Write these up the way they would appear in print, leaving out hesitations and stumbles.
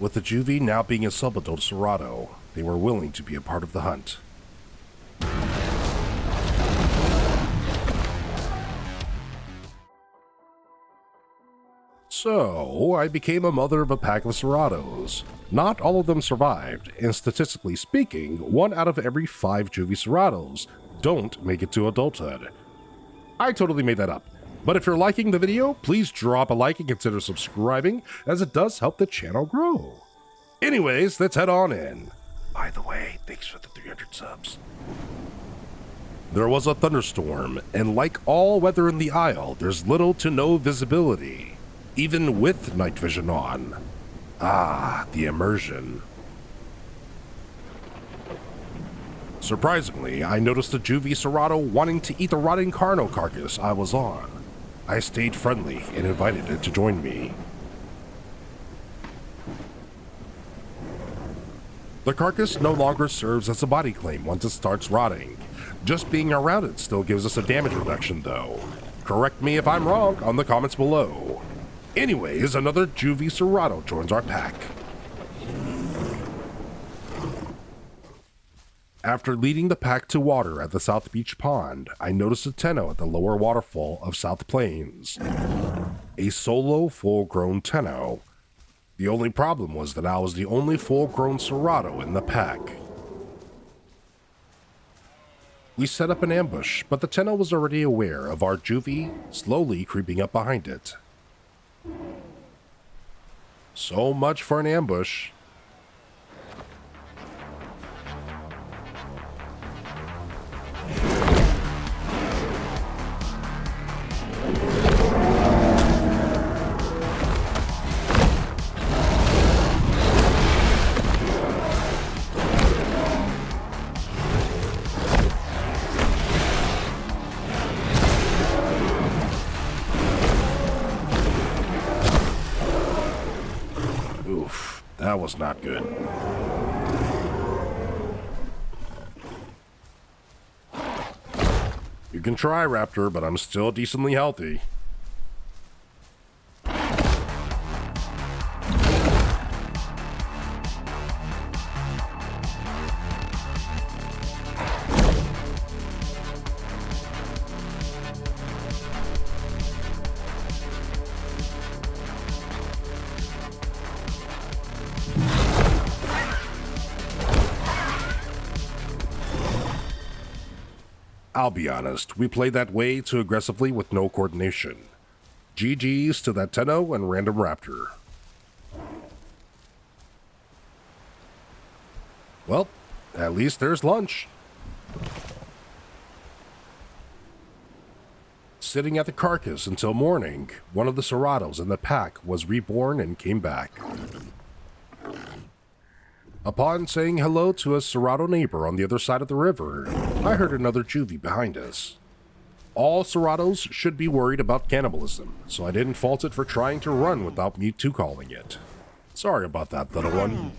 With the juvie now being a subadult Cerato, they were willing to be a part of the hunt. So, I became a mother of a pack of Ceratos. Not all of them survived, and statistically speaking, 1 out of every 5 juvie Ceratos don't make it to adulthood. I totally made that up. But if you're liking the video, please drop a like and consider subscribing, as it does help the channel grow. Anyways, let's head on in. By the way, thanks for the 300 subs. There was a thunderstorm, and like all weather in the Isle, there's little to no visibility, even with night vision on. Ah, the immersion. Surprisingly, I noticed a juvie Cerato wanting to eat the rotting Carno carcass I was on. I stayed friendly and invited it to join me. The carcass no longer serves as a body claim once it starts rotting. Just being around it still gives us a damage reduction though. Correct me if I'm wrong on the comments below. Anyways, another juvie Cerato joins our pack. After leading the pack to water at the South Beach Pond, I noticed a Tenno at the lower waterfall of South Plains. A solo full-grown Tenno. The only problem was that I was the only full-grown Cerato in the pack. We set up an ambush, but the Tenno was already aware of our juvie slowly creeping up behind it. So much for an ambush. Oof, that was not good. You can try, Raptor, but I'm still decently healthy. I'll be honest, we played that way too aggressively with no coordination. GG's to that Tenno and random Raptor. Well, at least there's lunch. Sitting at the carcass until morning, one of the Ceratos in the pack was reborn and came back. Upon saying hello to a Cerato neighbor on the other side of the river, I heard another juvie behind us. All Ceratos should be worried about cannibalism, so I didn't fault it for trying to run without me calling it. Sorry about that, little one.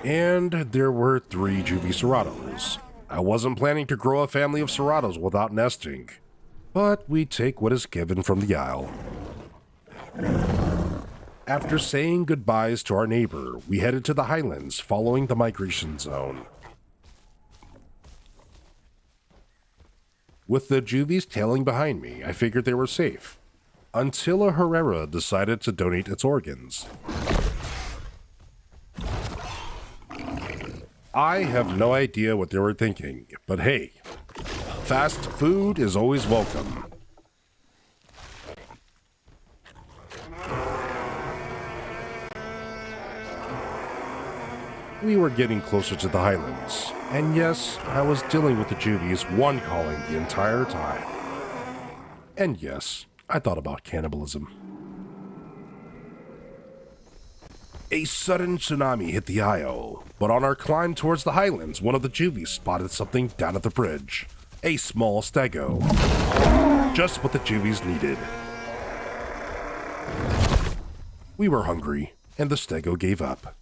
And there were 3 juvie Ceratos. I wasn't planning to grow a family of Ceratos without nesting, but we take what is given from the Isle. After saying goodbyes to our neighbor, we headed to the highlands following the migration zone. With the juvies tailing behind me, I figured they were safe, until a Herrera decided to donate its organs. I have no idea what they were thinking, but hey, fast food is always welcome. We were getting closer to the highlands, and yes, I was dealing with the juvies one calling the entire time. And yes, I thought about cannibalism. A sudden tsunami hit the Isle, but on our climb towards the highlands, one of the juvies spotted something down at the bridge. A small stego. Just what the juvies needed. We were hungry, and the stego gave up.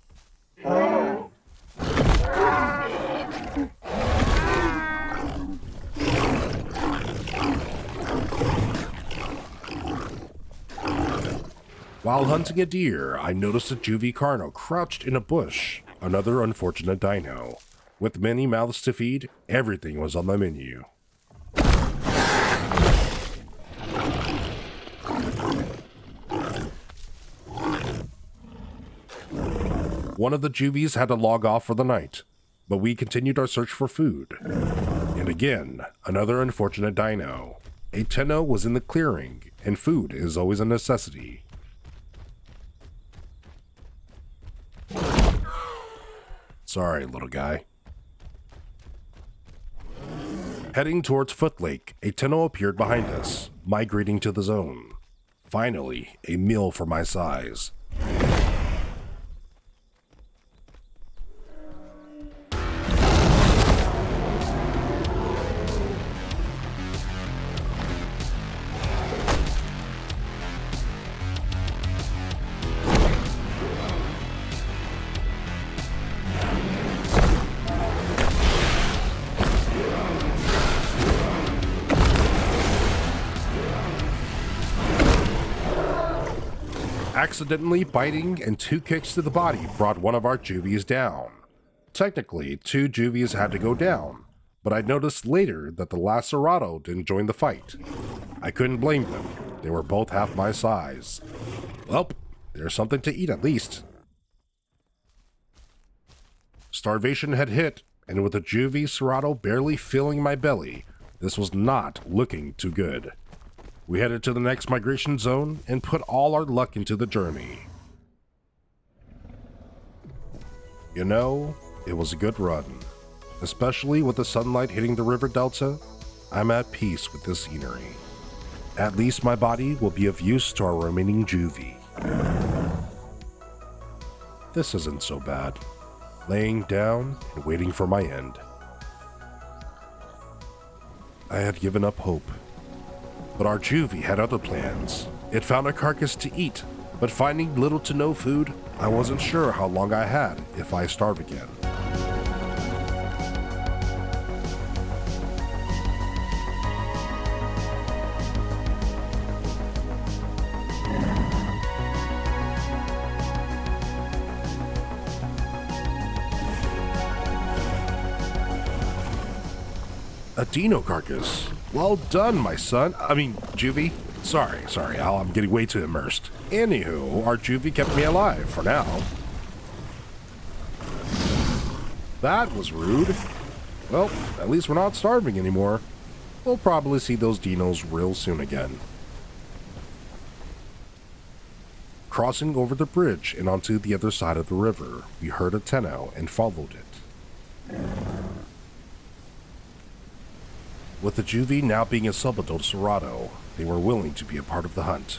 While hunting a deer, I noticed a juvie carno crouched in a bush, another unfortunate dino. With many mouths to feed, everything was on the menu. One of the juvies had to log off for the night, but we continued our search for food. And again, another unfortunate dino. A Tenno was in the clearing, and food is always a necessity. Sorry, little guy. Heading towards Foot Lake, a Tenno appeared behind us, migrating to the zone. Finally, a meal for my size. Accidentally biting and 2 kicks to the body brought one of our juvies down. Technically, 2 juvies had to go down, but I noticed later that the last Cerato didn't join the fight. I couldn't blame them, they were both half my size. Well, there's something to eat at least. Starvation had hit, and with a juvie Cerato barely filling my belly, this was not looking too good. We headed to the next migration zone and put all our luck into the journey. You know, it was a good run. Especially with the sunlight hitting the river delta, I'm at peace with this scenery. At least my body will be of use to our remaining juvie. This isn't so bad. Laying down and waiting for my end. I had given up hope. But our juvie had other plans. It found a carcass to eat, but finding little to no food, I wasn't sure how long I had if I starve again. A dino carcass. Well done, my son. Juvie. Sorry, I'm getting way too immersed. Anywho, our juvie kept me alive for now. That was rude. Well, at least we're not starving anymore. We'll probably see those dinos real soon again. Crossing over the bridge and onto the other side of the river, we heard a Tenno and followed it. With the juvie now being a subadult Cerato, they were willing to be a part of the hunt.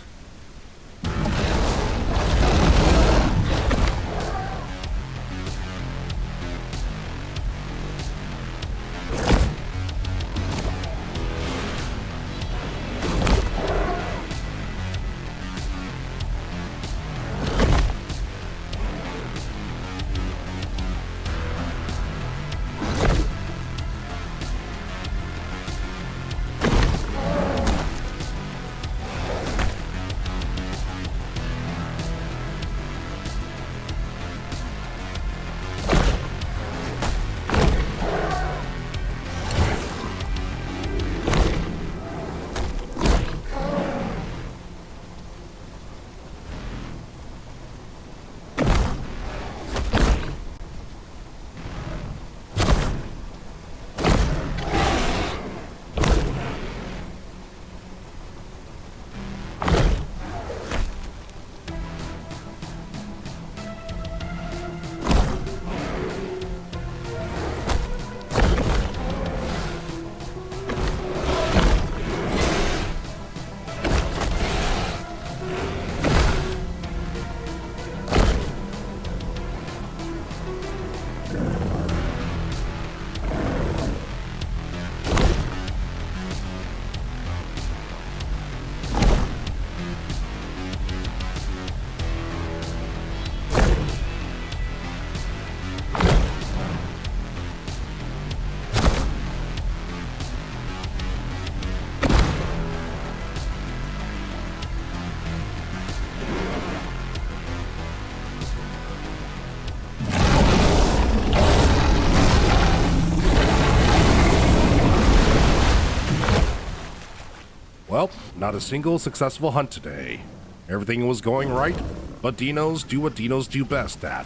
Not a single successful hunt today. Everything was going right, but dinos do what dinos do best at.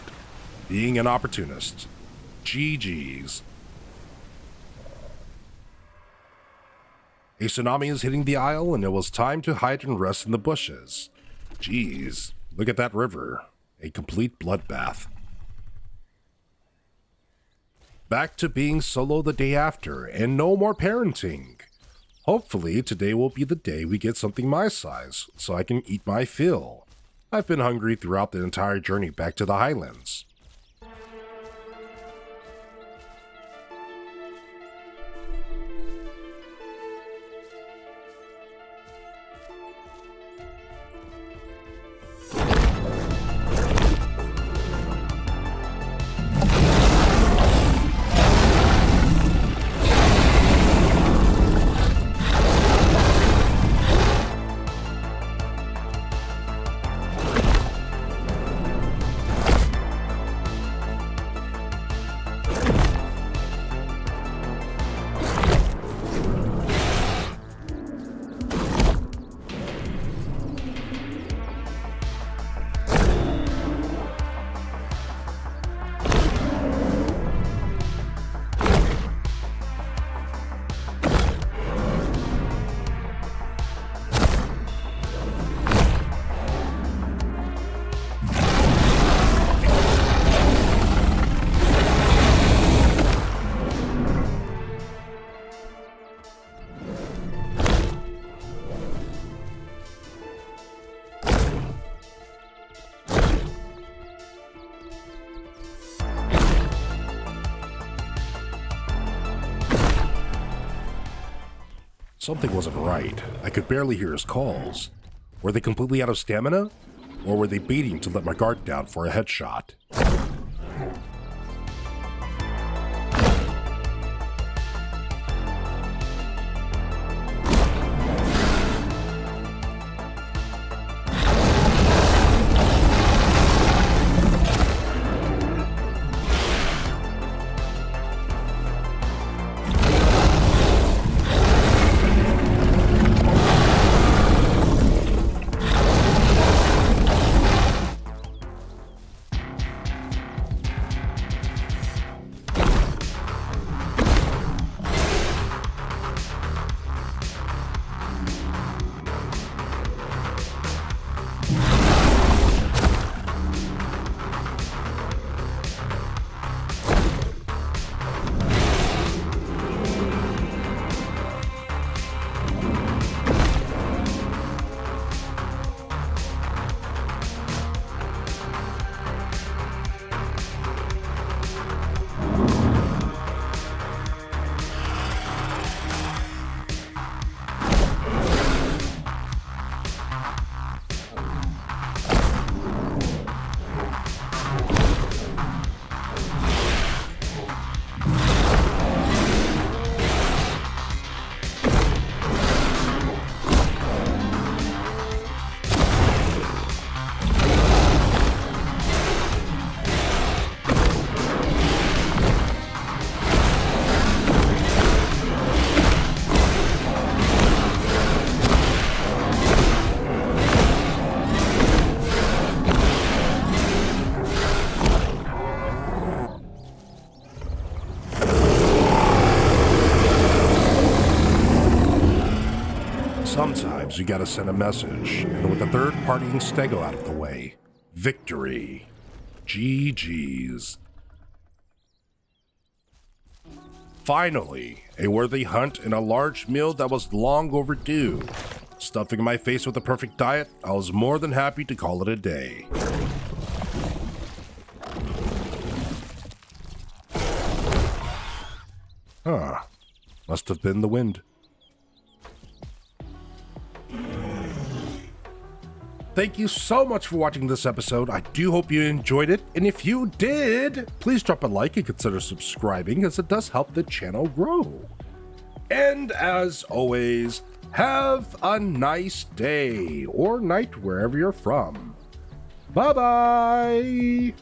Being an opportunist. GG's. A tsunami is hitting the isle, and it was time to hide and rest in the bushes. Jeez, look at that river. A complete bloodbath. Back to being solo the day after, and no more parenting. Hopefully, today will be the day we get something my size, so I can eat my fill. I've been hungry throughout the entire journey back to the highlands. Something wasn't right. I could barely hear his calls. Were they completely out of stamina? Or were they baiting to let my guard down for a headshot? Sometimes you gotta send a message, and with the third partying stego out of the way, victory. GG's. Finally, a worthy hunt and a large meal that was long overdue. Stuffing my face with a perfect diet, I was more than happy to call it a day. Huh. Must have been the wind. Thank you so much for watching this episode. I do hope you enjoyed it, and if you did, please drop a like and consider subscribing, as it does help the channel grow. And as always, have a nice day or night wherever you're from. Bye-bye!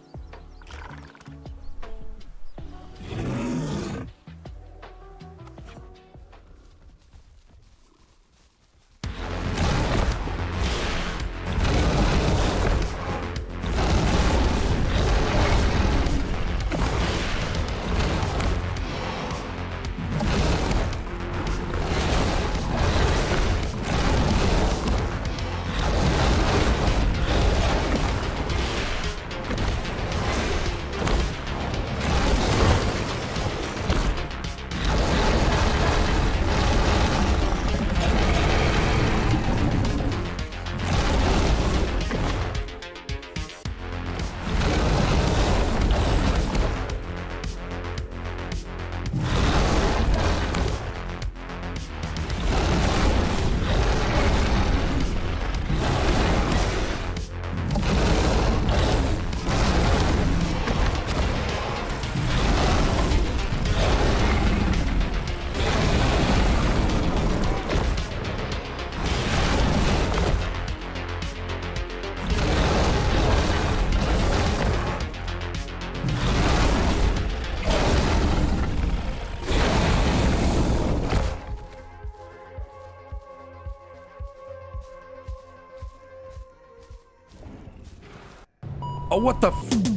Oh, what the f-